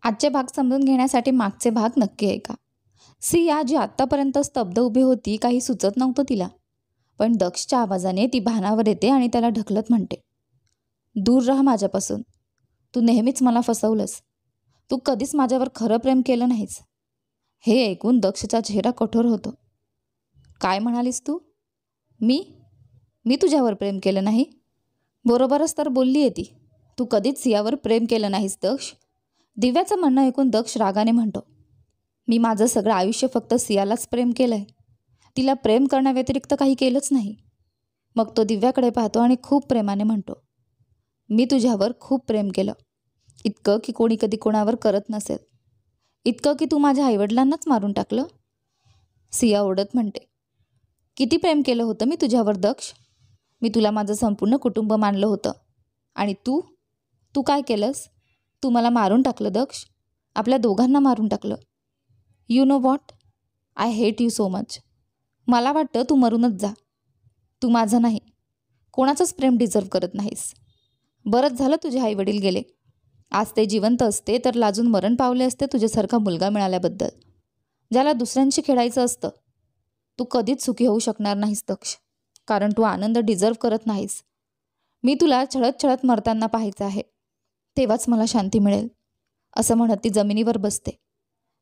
आजचे भाग समजून घेण्यासाठी मागचे भाग नक्की ऐका. सिया जी आत्तापर्यंत स्तब्ध उभी होती, काही सुचत नव्हतं तिला. पण दक्षच्या आवाजाने ती भानावर येते आणि त्याला ढकलत म्हणते, दूर राहा माझ्यापासून. तू नेहमीच मला फसवलंस. तू कधीच माझ्यावर खरं प्रेम केलं नाहीस. हे ऐकून दक्षचा चेहरा कठोर होतो. काय म्हणालीस तू? मी मी तुझ्यावर प्रेम केलं नाही? बरोबरच तर बोलली आहे ती. तू कधीच सियावर प्रेम केलं नाहीस दक्ष. दिव्याचं म्हणणं ऐकून दक्ष रागाने म्हणतो, मी माझं सगळं आयुष्य फक्त सियालाच प्रेम केलंय. तिला प्रेम करण्याव्यतिरिक्त काही केलंच नाही. मग तो दिव्याकडे पाहतो आणि खूप प्रेमाने म्हणतो, मी तुझ्यावर खूप प्रेम केलं. इतकं की कोणी कधी कोणावर करत नसेल. इतकं की तू माझ्या आईवडिलांनाच मारून टाकलं. सिया ओरडत म्हणते, किती प्रेम केलं होतं मी तुझ्यावर दक्ष. मी तुला माझं संपूर्ण कुटुंब मानलं होतं. आणि तू तू काय केलंस? तू मला मारून टाकलं दक्ष. आपल्या दोघांना मारून टाकलं. You know what, I hate you so much. मला वाटतं तू मरूनच जा. तू माझं नाही, कोणाचंच प्रेम डिझर्व करत नाहीस. बरंच झालं तुझे आईवडील गेले. आज ते जिवंत असते तर लाजून मरण पावले असते तुझ्यासारखा मुलगा मिळाल्याबद्दल, ज्याला दुसऱ्यांशी खेळायचं असतं. तू कधीच सुखी होऊ शकणार नाहीस दक्ष, कारण तू आनंद डिझर्व करत नाहीस. मी तुला छळत छळत मरताना पाहायचं आहे, तेव्हाच मला शांती मिळेल. असं म्हणत ती जमिनीवर बसते.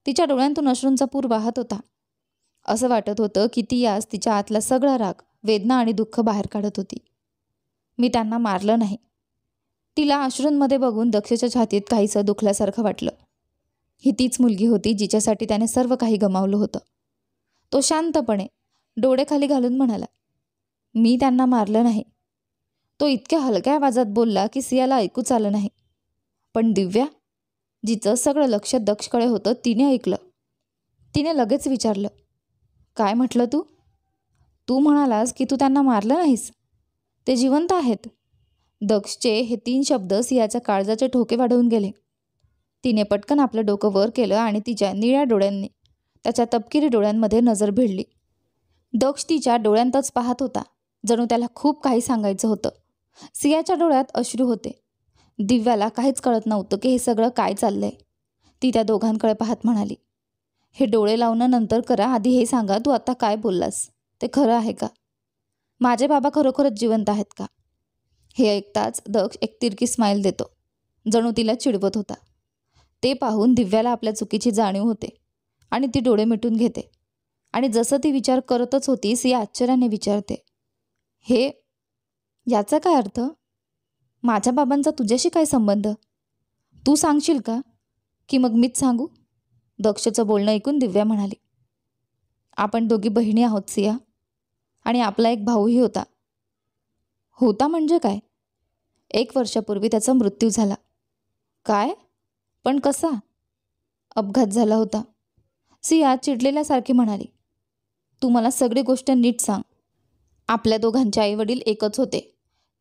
तिच्या डोळ्यांतून अश्रूंचा पूर वाहत होता. असं वाटत होतं की ती आज तिच्या आतला सगळा राग, वेदना आणि दुःख बाहेर काढत होती. मी त्यांना मारलं नाही. तिला अश्रूंमध्ये बघून दक्षच्या छातीत काहीसं दुखल्यासारखं वाटलं. ही तीच मुलगी होती जिच्यासाठी त्याने सर्व काही गमावलं होतं. तो शांतपणे डोळे खाली घालून म्हणाला, मी त्यांना मारलं नाही. तो इतक्या हलक्या आवाजात बोलला की सियाला ऐकूच आलं नाही. पण दिव्या, जिचं सगळं लक्ष दक्षकडे होतं, तिने ऐकलं. तिने लगेच विचारलं, काय म्हटलं तू? तू म्हणालास की तू त्यांना मारलं नाहीस. ते जिवंत आहेत. दक्षचे हे 3 शब्द सियाच्या काळजाचे ठोके वाढवून गेले. तिने पटकन आपलं डोकं वर केलं आणि तिच्या निळ्या डोळ्यांनी त्याच्या तपकिरी डोळ्यांमध्ये नजर भिडली. दक्ष तिच्या डोळ्यांतच पाहत होता, जणू त्याला खूप काही सांगायचं होतं. सियाच्या डोळ्यात अश्रू होते. दिव्याला काहीच कळत नव्हतं की हे सगळं काय चाललंय. ती त्या दोघांकडे पाहत म्हणाली, हे डोळे लावणं नंतर करा, आधी हे सांगा तू आता काय बोललास ते खरं आहे का? माझे बाबा खरोखरच जिवंत आहेत का? हे ऐकताच दक्ष एक तिरकी स्माईल देतो, जणू तिला चिडवत होता. ते पाहून दिव्याला आपल्या चुकीची जाणीव होते आणि ती डोळे मिटून घेते. आणि जसं ती विचार करतच होती, सिया आश्चर्याने विचारते, हे याचा काय अर्थ? माझ्या बाबांचा तुझ्याशी काय संबंध? तू सांगशील का, की मग मीच सांगू? दक्षचं बोलणं ऐकून दिव्या म्हणाली, आपण दोघी बहिणी आहोत सिया, आणि आपला एक भाऊही होता. होता म्हणजे काय? 1 वर्षापूर्वी त्याचा मृत्यू झाला. काय? पण कसा? अपघात झाला होता. सिया चिडलेल्यासारखी म्हणाली, तू मला सगळी गोष्ट नीट सांग. आपल्या दोघांचे आईवडील एकच होते.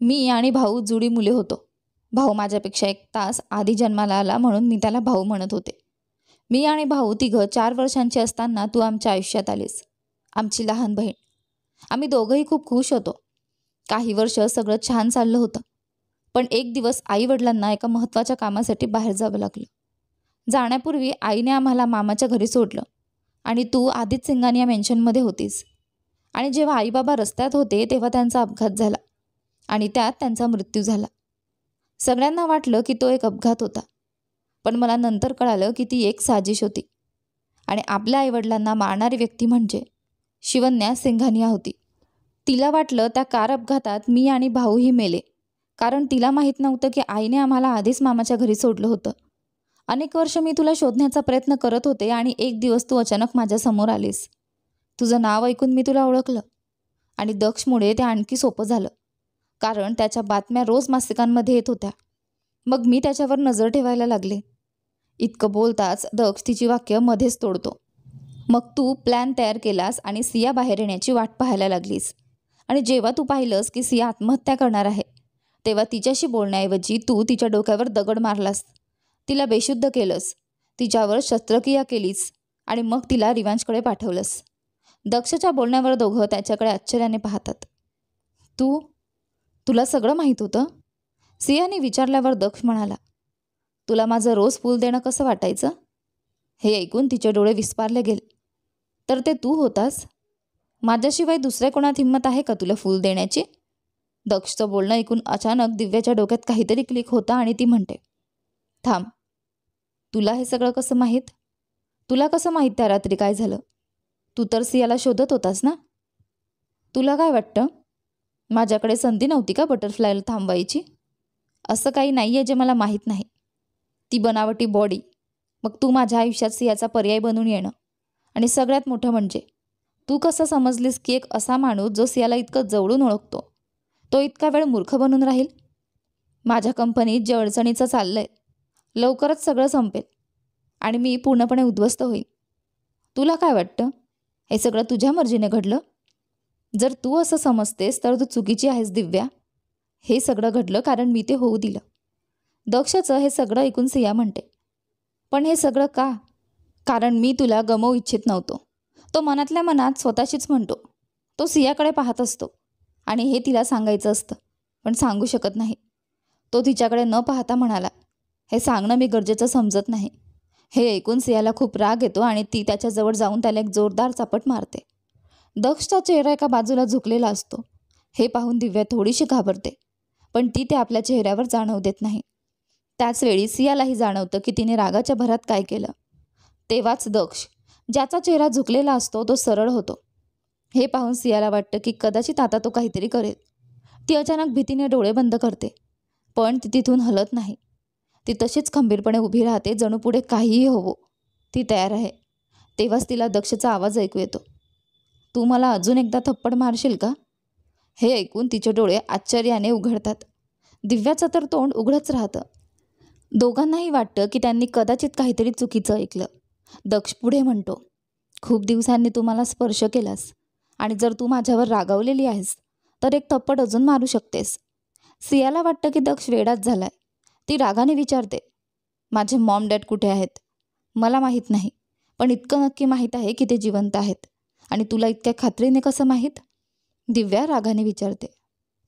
मी आणि भाऊ जुडी मुले होतो. भाऊ माझ्यापेक्षा 1 तास आधी जन्माला आला म्हणून मी त्याला भाऊ म्हणत होते. मी आणि भाऊ तिघं 4 वर्षांची असताना तू आमच्या आयुष्यात आलीस, आमची लहान बहीण. आम्ही दोघंही खूप खुश होतो. काही वर्ष सगळं छान चाललं होतं. पण एक दिवस आईवडिलांना एका महत्त्वाच्या कामासाठी बाहेर जावं लागलं. जाण्यापूर्वी आईने आम्हाला मामाच्या घरी सोडलं आणि तू आधीच सिंगानिया मेन्शनमध्ये होतीस. आणि जेव्हा आई बाबा रस्त्यात होते तेव्हा त्यांचा अपघात झाला आणि त्यात त्यांचा मृत्यू झाला. सगळ्यांना वाटलं की तो एक अपघात होता, पण मला नंतर कळालं की ती एक साजिश होती. आणि आपल्या आईवडिलांना मारणारी व्यक्ती म्हणजे शिवन्या सिंघानिया होती. तिला वाटलं त्या कार अपघातात मी आणि भाऊही मेले, कारण तिला माहीत नव्हतं की आईने आम्हाला आधीच मामाच्या घरी सोडलं होतं. अनेक वर्ष मी तुला शोधण्याचा प्रयत्न करत होते आणि एक दिवस तू अचानक माझ्यासमोर आलीस. तुझं नाव ऐकून मी तुला ओळखलं आणि दक्षमुळे ते आणखी सोपं झालं, कारण त्याच्या बातम्या रोज मासिकांमध्ये येत होत्या. मग मी त्याच्यावर नजर ठेवायला लागले. इतकं बोलताच दक्ष तिची वाक्य मध्येच तोडतो. मग तू प्लॅन तयार केलास आणि सिया बाहेर येण्याची वाट पाहायला लागलीस. आणि जेव्हा तू पाहिलंस की सिया आत्महत्या करणार आहे, तेव्हा तिच्याशी बोलण्याऐवजी तू तिच्या डोक्यावर दगड मारलास, तिला बेशुद्ध केलंस, तिच्यावर शस्त्रक्रिया केलीस आणि मग तिला रिवांजकडे पाठवलंस. दक्षच्या बोलण्यावर दोघं त्याच्याकडे आश्चर्याने पाहतात. तुला सगळं माहीत होतं? सियाने विचारल्यावर दक्ष म्हणाला, तुला माझं रोज फूल देणं कसं वाटायचं? हे ऐकून तिचे डोळे विस्पारले गेले. तर ते तू होतास? माझ्याशिवाय दुसऱ्या कोणात हिंमत आहे का तुला फूल देण्याची? दक्षचं बोलणं ऐकून अचानक दिव्याच्या डोक्यात काहीतरी क्लिक होता आणि ती म्हणते, थांब, तुला हे सगळं कसं माहीत? तुला कसं माहीत त्या रात्री काय झालं? तू तर सियाला शोधत होतास ना? तुला काय वाटतं, माझ्याकडे संधी नव्हती का बटरफ्लायला थांबवायची? असं काही नाही आहे जे मला माहीत नाही. ती बनावटी बॉडी, मग तू माझ्या आयुष्यात सियाचा पर्याय बनून येणं, आणि सगळ्यात मोठं म्हणजे तू कसं समजलीस की एक असा माणूस जो सियाला इतकं जवळून ओळखतो तो इतका वेळ मूर्ख बनून राहील? माझ्या कंपनीत जे अडचणीचं चाललंय, लवकरच सगळं संपेल आणि मी पूर्णपणे उद्ध्वस्त होईल. तुला काय वाटतं, हे सगळं तुझ्या मर्जीने घडलं? जर तू असं समजतेस तर तू चुकीची आहेस दिव्या. हे सगळं घडलं कारण मी ते होऊ दिलं. दक्षचं हे सगळं ऐकून सिया म्हणते, पण हे सगळं का? कारण मी तुला गमवू इच्छित नव्हतो. तो मनातल्या मनात स्वतःशीच म्हणतो. तो सियाकडे पाहत असतो आणि हे तिला सांगायचं असतं, पण सांगू शकत नाही. तो तिच्याकडे न पाहता म्हणाला, हे सांगणं मी गरजेचं समजत नाही. हे ऐकून सियाला खूप राग येतो आणि ती त्याच्याजवळ जाऊन त्याला एक जोरदार चापट मारते. दक्षचा चेहरा एका बाजूला झुकलेला असतो. हे पाहून दिव्या थोडीशी घाबरते, पण ती ते आपल्या चेहऱ्यावर जाणवू देत नाही. त्याचवेळी सियालाही जाणवतं की तिने रागाच्या भरात काय केलं. तेव्हाच दक्ष, ज्याचा चेहरा झुकलेला असतो, तो सरळ होतो. हे पाहून सियाला वाटतं की कदाचित आता तो काहीतरी करेल. ती अचानक भीतीने डोळे बंद करते, पण ती तिथून हलत नाही. ती तशीच खंबीरपणे उभी राहते, जणू पुढे काहीही होवो ती तयार आहे. तेव्हाच तिला दक्षचा आवाज ऐकू येतो, तू मला अजून एकदा थप्पड मारशील का? हे ऐकून तिचे डोळे आश्चर्याने उघडतात. दिव्याचं तर तोंड उघडच राहतं. दोघांनाही वाटतं की त्यांनी कदाचित काहीतरी चुकीचं ऐकलं. दक्ष पुढे म्हणतो, खूप दिवसांनी तू मला स्पर्श केलास आणि जर तू माझ्यावर रागावलेली आहेस तर एक थप्पड अजून मारू शकतेस. सियाला वाटतं की दक्ष वेडाच झालाय. ती रागाने विचारते, माझे मॉम डॅड कुठे आहेत? मला माहीत नाही, पण इतकं नक्की माहीत आहे की ते जिवंत आहेत. आणि तुला इतक्या खात्रीने कसं माहीत? दिव्या रागाने विचारते.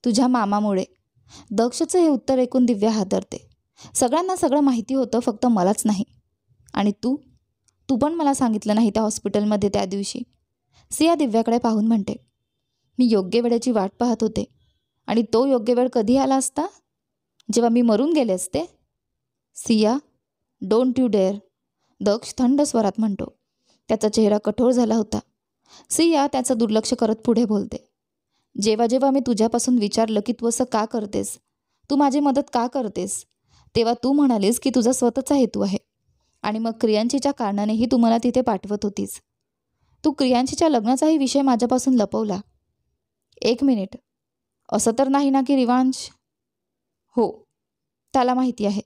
तुझ्या मामामुळे. दक्षचं हे उत्तर ऐकून दिव्या हादरते. सगळ्यांना सगळं माहिती होतं, फक्त मलाच नाही. आणि तू तू पण मला सांगितलं नाही त्या हॉस्पिटलमध्ये त्या दिवशी. सिया दिव्याकडे पाहून म्हणते, मी योग्य वेळेची वाट पाहत होते आणि तो योग्य वेळ कधी आला असता? जेव्हा मी मरून गेले असते. सिया, डोंट यू डेअर, दक्ष थंड स्वरात म्हणतो. त्याचा चेहरा कठोर झाला होता. सिया त्याचं दुर्लक्ष करत पुढे बोलते, जेव्हा जेव्हा मी तुझ्यापासून विचारलं की तू असं का करतेस, तू माझी मदत का करतेस, तेव्हा तू म्हणालीस की तुझा स्वतःचा हेतू आहे आणि मग क्रियांशीच्या कारणानेही तू मला तिथे पाठवत होतीस. तू क्रियांशीच्या लग्नाचाही विषय माझ्यापासून लपवला. एक मिनिट, असं तर नाही ना की रिवांश? हो, त्याला माहिती आहे,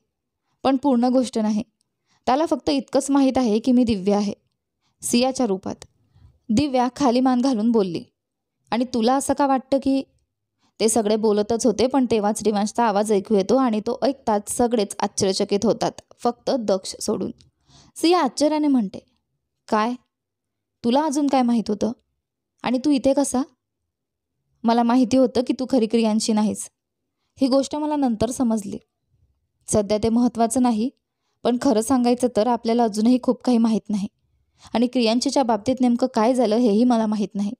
पण पूर्ण गोष्ट नाही. त्याला फक्त इतकंच माहीत आहे की मी दिव्या आहे, सियाच्या रूपात. दिव्या खाली मान घालून बोलली, आणि तुला असं का वाटतं की? ते सगळे बोलतच होते, पण तेव्हाच रिवांशचा आवाज ऐकू येतो आणि तो ऐकताच सगळेच आश्चर्यचकित होतात, फक्त दक्ष सोडून. सिया आश्चर्याने म्हणते, काय? तुला अजून काय माहीत होतं? आणि तू इथे कसा? मला माहिती होतं की तू खरी क्रियांशी नाहीस. ही गोष्ट मला नंतर समजली. सध्या ते महत्त्वाचं नाही, पण खरं सांगायचं तर आपल्याला अजूनही खूप काही माहीत नाही. आणि क्रियांशीच्या बाबतीत नेमकं काय झालं हेही मला माहीत नाही.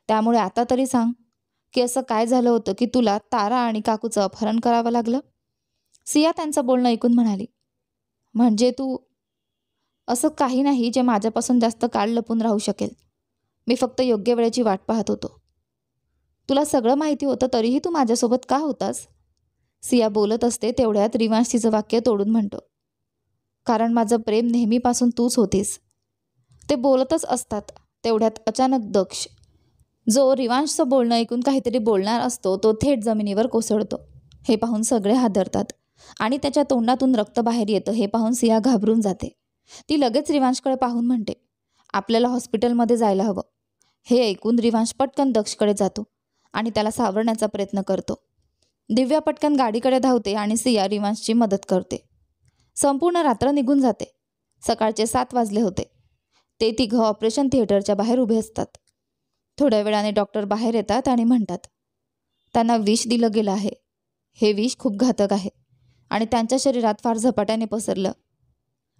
त्यामुळे आता तरी सांग की असं काय झालं होतं की तुला तारा आणि काकूचं अपहरण करावं लागलं? सिया त्यांचं बोलणं ऐकून म्हणाली, म्हणजे तू? असं काही नाही जे माझ्यापासून जास्त काळ लपून राहू शकेल. मी फक्त योग्य वेळेची वाट पाहत होतो. तुला सगळं माहिती होतं तरीही तू माझ्यासोबत का होतास? सिया बोलत असते तेवढ्यात रिवांश तिचं वाक्य तोडून म्हणतो, कारण माझं प्रेम नेहमीपासून तूच होतीस. ते बोलतच असतात तेवढ्यात अचानक दक्ष, जो रिवांशचं बोलणं ऐकून काहीतरी बोलणार असतो, तो थेट जमिनीवर कोसळतो. हे पाहून सगळे हादरतात आणि त्याच्या तोंडातून रक्त बाहेर येतं. हे पाहून सिया घाबरून जाते. ती लगेच रिवांशकडे पाहून म्हणते, आपल्याला हॉस्पिटलमध्ये जायला हवं. हे ऐकून रिवांश पटकन दक्षकडे जातो आणि त्याला सावरण्याचा प्रयत्न करतो. दिव्या पटकन गाडीकडे धावते आणि सिया रिवांशची मदत करते. संपूर्ण रात्र निघून जाते. सकाळचे 7 वाजले होते. ते तिघं ऑपरेशन थिएटरच्या बाहेर उभे असतात. थोड्या वेळाने डॉक्टर बाहेर येतात आणि म्हणतात, त्यांना विष दिलं गेलं आहे. हे विष खूप घातक आहे आणि त्यांच्या शरीरात फार झपाट्याने पसरलं.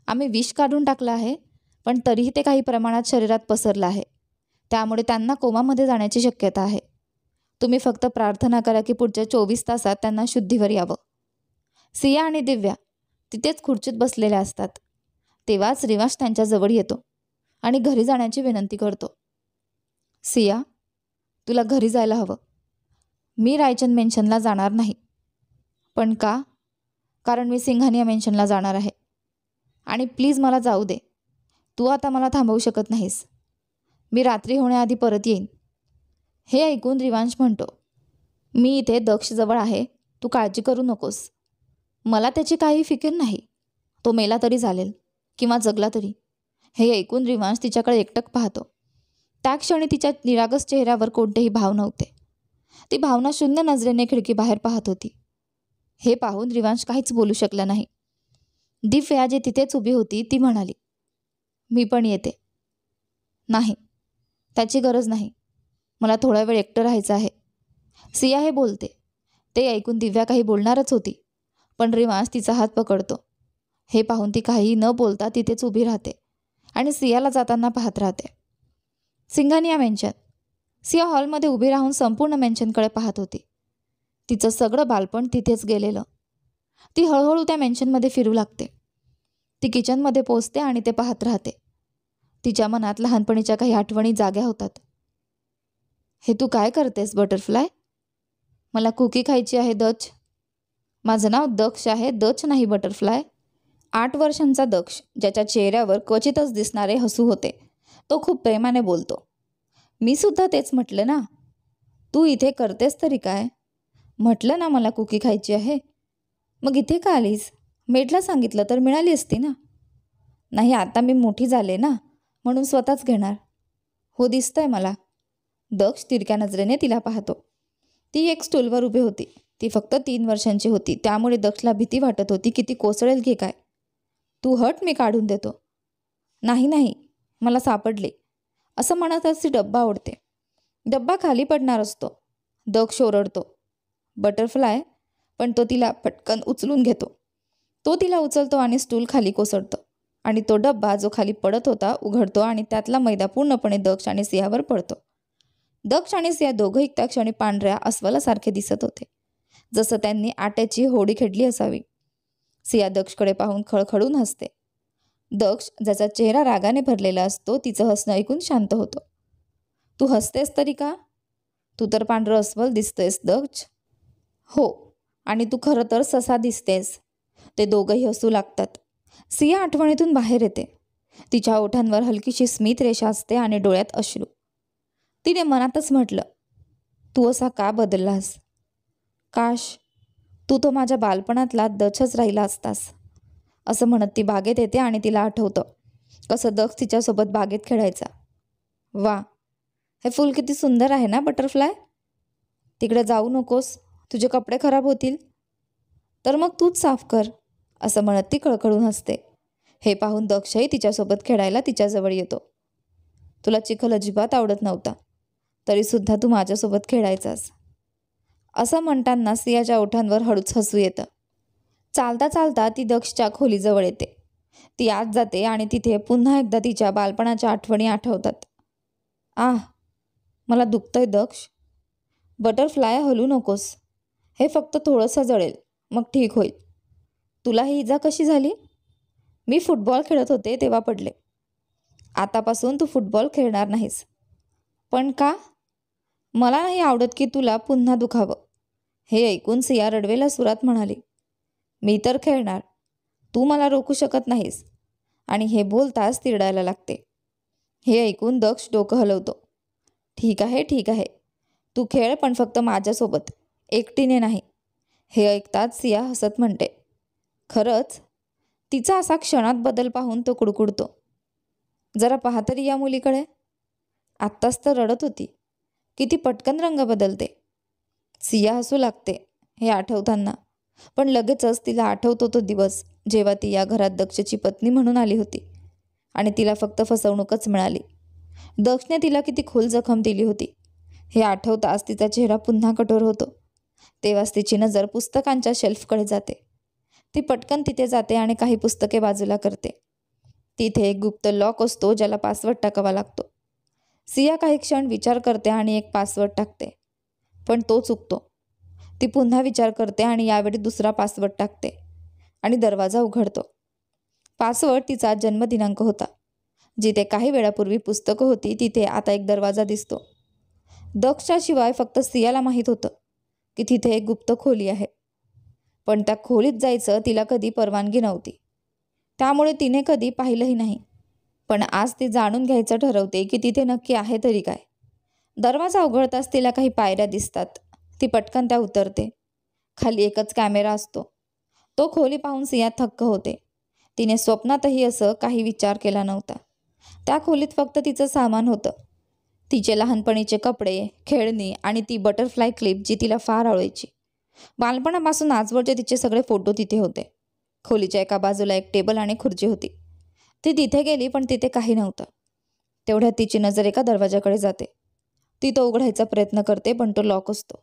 आम्ही विष काढून टाकलं आहे, पण तरीही ते काही प्रमाणात शरीरात पसरलं आहे. त्यामुळे त्यांना कोमामध्ये जाण्याची शक्यता आहे. तुम्ही फक्त प्रार्थना करा की पुढच्या 24 तासात त्यांना शुद्धीवर यावं. सिया आणि दिव्या तिथेच खुर्चीत बसलेल्या असतात. तेव्हाच रिवाज त्यांच्याजवळ येतो आणि घरी जाण्याची विनंती करतो. सिया, तुला घरी जायला हवं. मी रायचंद मेन्शनला जाणार नाही. पण का? कारण मी सिंघानिया मेन्शनला जाणार आहे. आणि प्लीज मला जाऊ दे. तू आता मला थांबवू शकत नाहीस. मी रात्री होण्याआधी परत येईन. हे ऐकून रिवांश म्हणतो, मी इथे दक्षजवळ आहे. तू काळजी करू नकोस. मला त्याची काही फिकीर नाही. तो मेला तरी चालेल किंवा जगला तरी. हे ऐकून रिवांश तिच्याकडे एकटक पाहतो. त्या क्षणी तिच्या निरागस चेहऱ्यावर कोणतेही भाव नव्हते. ती भावना शून्य नजरेने खिडकीबाहेर पाहत होती. हे पाहून रिवांश काहीच बोलू शकला नाही. दिव्या जी तिथेच उभी होती ती म्हणाली, मी पण येते. नाही, त्याची गरज नाही. मला थोडा वेळ एकटं राहायचं आहे. सिया हे बोलते. ते ऐकून दिव्या काही बोलणारच होती, पण रिवांश तिचा हात पकडतो. हे पाहून ती काही न बोलता तिथेच उभी राहते आणि सियाला जाताना पाहत राहते. सिंघानिया मेन्शन. सिया हॉलमध्ये उभी राहून संपूर्ण मेन्शनकडे पाहत होती. तिचं सगळं बालपण तिथेच गेलेलं. ती हळूहळू त्या मेन्शनमध्ये फिरू लागते. ती किचनमध्ये पोचते आणि ते पाहत राहते. तिच्या मनात लहानपणीच्या काही आठवणी जाग्या होतात. हे तू काय करतेस बटरफ्लाय? मला कुकी खायची आहे दक्ष. माझं नाव दक्ष आहे, दक्ष नाही बटरफ्लाय. 8 वर्षांचा दक्ष, ज्याच्या चेहऱ्यावर क्वचितच दिसणारे हसू होते, तो खूप प्रेमाने बोलतो. मी सुद्धा तेच म्हटलं ना. तू इथे करतेस तरी काय? म्हटलं ना मला कुकी खायची आहे. मग इथे का आलीस? मेडला सांगितलं तर मिळाली असती ना. नाही, आता मी मोठी झाले ना, म्हणून स्वतःच घेणार. हो, दिसतंय मला. दक्ष तिरक्या नजरेने तिला पाहतो. ती एक स्टूलवर उभी होती. ती फक्त 3 वर्षांची होती, त्यामुळे दक्षला भीती वाटत होती की ती कोसळेल की काय. तू हट, मी काढून देतो. नाही नाही, मला सापडले. असं म्हणतच ती डब्बा ओढते. डब्बा खाली पडणार असतो. दक्ष ओरडतो, बटरफ्लाय, पण तो तिला पटकन उचलून घेतो. तो तिला उचलतो आणि स्टूल खाली कोसळतो आणि तो डब्बा जो खाली पडत होता उघडतो आणि त्यातला मैदा पूर्णपणे दक्ष आणि सियावर पडतो. दक्ष आणि सिया दोघंही त्या क्षणी पांढऱ्या अस्वलासारखे दिसत होते, जसं त्यांनी आट्याची होडी खेळली असावी. सिया दक्षकडे पाहून खळखळून हसते. दक्ष, ज्याचा चेहरा रागाने भरलेला असतो, तिचं हसणं ऐकून शांत होतो. तू हसतेस तरी का? तू तर पांढरं अस्वल दिसतेस दक्ष. हो, आणि तू खरं तर ससा दिसतेस. ते दोघंही हसू लागतात. सिया आठवणीतून बाहेर येते. तिच्या ओठांवर हलकीशी स्मित रेषा असते आणि डोळ्यात अश्रू. तिने मनातच म्हटलं, तू असा का बदललास? काश तू तो माझ्या बालपणातला दक्षच राहिला असतास. असं म्हणत ती बागेत येते आणि तिला आठवतं कसं दक्ष तिच्यासोबत बागेत खेळायचा. वा, हे फूल किती सुंदर आहे ना बटरफ्लाय. तिकडे जाऊ नकोस, तुझे कपडे खराब होतील. तर मग तूच साफ कर, असं म्हणत ती कळकळून हसते. हे पाहून दक्षही तिच्यासोबत खेळायला तिच्याजवळ येतो. तुला चिखल अजिबात आवडत नव्हता, तरीसुद्धा तू माझ्यासोबत खेळायचास. असं म्हणताना सियाच्या ओठांवर हळूच हसू येतं. चालता चालता ती दक्षच्या खोलीजवळ येते. ती आत जाते आणि तिथे पुन्हा एकदा तिच्या बालपणाच्या आठवणी आठवतात. आह, मला दुखतंय दक्ष. बटरफ्लाय, हलू नकोस. हे फक्त थोडंसं जळेल, मग ठीक होईल. तुला ही इजा कशी झाली? मी फुटबॉल खेळत होते तेव्हा पडले. आतापासून तू फुटबॉल खेळणार नाहीस. पण का? मला नाही आवडत की तुला पुन्हा दुखावं. हे ऐकून सिया रडवेल्या सुरात म्हणाली, मी तर खेळणार. तू मला रोखू शकत नाहीस. आणि हे बोलताच ती रडायला लागते. हे ऐकून दक्ष डोकं हलवतो. ठीक आहे, ठीक आहे. तू खेळ, पण फक्त माझ्यासोबत, एकटीने नाही. हे ऐकताच सिया हसत म्हणते, खरंच? तिचा असा क्षणात बदल पाहून तो कुडकुडतो. जरा पहा तरी या मुलीकडे. आत्ताच तर रडत होती. किती पटकन रंग बदलते. सिया हसू लागते हे आठवताना, पण लगेचच तिला आठवतो तो दिवस जेव्हा ती या घरात दक्षची पत्नी म्हणून आली होती आणि तिला फक्त फसवणूकच मिळाली. दक्षने तिला किती खोल जखम दिली होती. हे आठवताच तिचा चेहरा पुन्हा कठोर होतो. तेव्हाच तिची नजर पुस्तकांच्या शेल्फकडे जाते. ती पटकन तिथे जाते आणि काही पुस्तके बाजूला करते. तिथे एक गुप्त लॉक असतो ज्याला पासवर्ड टाकावा लागतो. सिया काही क्षण विचार करते आणि एक पासवर्ड टाकते, पण तो चुकतो. ती पुन्हा विचार करते आणि यावेळी दुसरा पासवर्ड टाकते आणि दरवाजा उघडतो. पासवर्ड तिचा जन्मदिनांक होता. जिथे काही वेळापूर्वी पुस्तकं होती तिथे आता एक दरवाजा दिसतो. दक्षच्याशिवाय फक्त सियाला माहीत होतं की तिथे एक गुप्त खोली आहे, पण त्या खोलीत जायचं तिला कधी परवानगी नव्हती. त्यामुळे तिने कधी पाहिलंही नाही. पण आज ती जाणून घ्यायचं ठरवते की तिथे नक्की आहे तरी काय. दरवाजा उघडताच तिला काही पायऱ्या दिसतात. ती पटकन त्या उतरते. खाली एकच कॅमेरा असतो. तो खोली पाहून सिया थक्क होते. तिने स्वप्नातही असं काही विचार केला नव्हता. त्या खोलीत फक्त तिचं सामान होतं. तिचे लहानपणीचे कपडे, खेळणी आणि ती बटरफ्लाय क्लिप जी तिला फार आवडायची. बालपणापासून आजवरचे तिचे सगळे फोटो तिथे होते. खोलीच्या एका बाजूला एक टेबल आणि खुर्ची होती. ती तिथे गेली पण तिथे काही नव्हतं. तेवढ्यात तिची नजर एका दरवाजाकडे जाते. ती तो उघडायचा प्रयत्न करते पण तो लॉक असतो.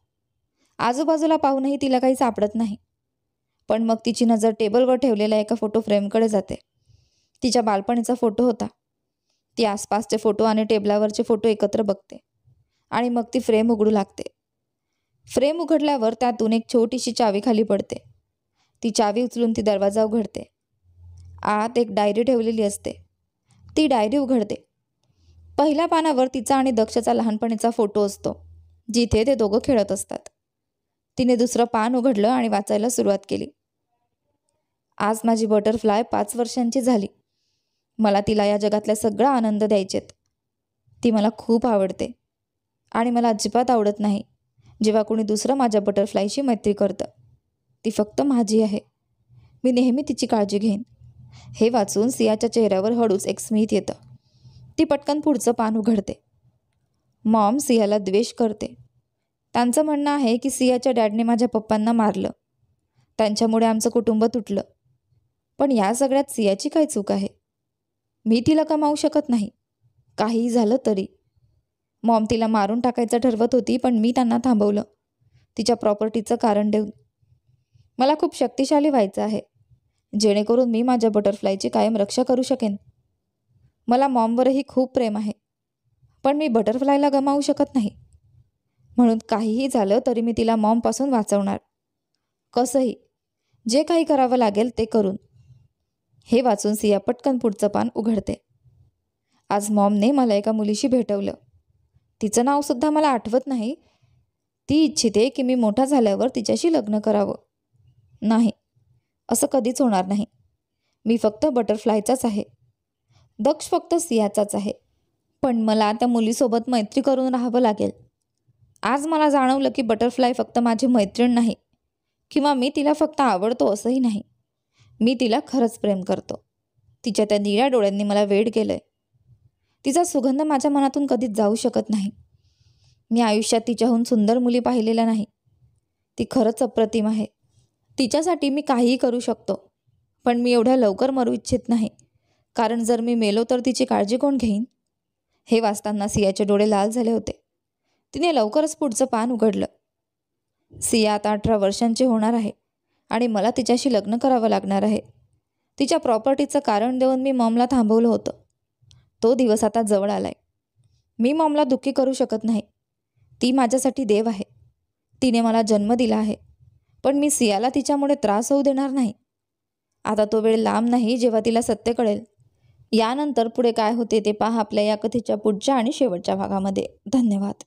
आजूबाजूला पाहूनही तिला काही सापडत नाही. पण मग तिची नजर टेबलवर ठेवलेल्या एका फोटो फ्रेमकडे जाते. तिच्या बालपणीचा फोटो होता. ती आसपासचे फोटो आणि टेबलावरचे फोटो एकत्र बघते आणि मग ती फ्रेम उघडू लागते. फ्रेम उघडल्यावर त्यातून एक छोटीशी चावी खाली पडते. ती चावी उचलून ती दरवाजा उघडते. आत एक डायरी ठेवलेली असते. ती डायरी उघडते. पहिल्या पानावर तिचा आणि दक्षचा लहानपणीचा फोटो असतो, जिथे ते दोघं खेळत असतात. तिने दुसरं पान उघडलं आणि वाचायला सुरुवात केली. आज माझी बटरफ्लाय 5 वर्षांची झाली. मला तिला या जगातला सगळा आनंद द्यायचेत. ती मला खूप आवडते आणि मला अजिबात आवडत नाही जेव्हा कोणी दुसरं माझ्या बटरफ्लायशी मैत्री करतं. ती फक्त माझी आहे. मी नेहमी तिची काळजी घेईन. हे वाचून सियाच्या चेहऱ्यावर हळूच एक स्मित येतं. ती पटकन पुढचं पान उघडते. मॉम सियाला द्वेष करते. त्यांचं म्हणणं आहे की सियाच्या डॅडने माझ्या पप्पांना मारलं. त्यांच्यामुळे आमचं कुटुंब तुटलं. पण या सगळ्यात सियाची काय चूक आहे? मी तिला कमावू शकत नाही, काहीही झालं तरी. मॉम तिला मारून टाकायचं ठरवत होती पण मी त्यांना थांबवलं, तिच्या प्रॉपर्टीचं कारण देऊन. मला खूप शक्तिशाली व्हायचं आहे, जेणेकरून मी माझ्या बटरफ्लायची कायम रक्षा करू शकेन. मला मॉमवरही खूप प्रेम आहे, पण मी बटरफ्लायला गमावू शकत नाही. म्हणून काहीही झालं तरी मी तिला मॉमपासून वाचवणार. कसंही, जे काही करावं लागेल ते करून. हे वाचून सिया पटकन पुढचं पान उघडते. आज मॉमने मला एका मुलीशी भेटवलं. तिचं नावसुद्धा मला आठवत नाही. ती इच्छिते की मी मोठा झाल्यावर तिच्याशी लग्न करावं. नाही, असं कधीच होणार नाही. मी फक्त बटरफ्लायचाच आहे. दक्ष फक्त सियाचाच आहे. पण मला त्या मुलीसोबत मैत्री करून राहावं लागेल. आज मला जाणवलं की बटरफ्लाय फक्त माझी मैत्रीण नाही किंवा मी तिला फक्त आवडतो असंही नाही. मी तिला खरंच प्रेम करतो. तिच्या त्या निळ्या डोळ्यांनी मला वेड केलंय. तिचा सुगंध माझ्या मनातून कधीच जाऊ शकत नाही. मी आयुष्यात तिच्याहून सुंदर मुली पाहिलेल्या नाही. ती खरंच अप्रतिम आहे. तिच्यासाठी मी काहीही करू शकतो. पण मी एवढ्या लवकर मरू इच्छित नाही, कारण जर मी मेलो तर तिची काळजी कोण घेईन? हे वाचताना सियाचे डोळे लाल झाले होते. तिने लवकरच पुढचं पान उघडलं. सिया आता 18 वर्षांची होणार आहे आणि मला तिच्याशी लग्न करावं लागणार आहे. तिच्या प्रॉपर्टीचं कारण देऊन मी मॉमला थांबवलं होतं. तो दिवस आता जवळ आलाय. मी मॉमला दुःखी करू शकत नाही. ती माझ्यासाठी देव आहे. तिने मला जन्म दिला आहे. पण मी सियाला तिच्यामुळे त्रास होऊ देणार नाही. आता तो वेळ लांब नाही जेव्हा तिला सत्य कळेल. यानंतर पुढे काय होते ते पहा आपल्या या कथेच्या पुढच्या आणि शेवटच्या भागामध्ये. धन्यवाद.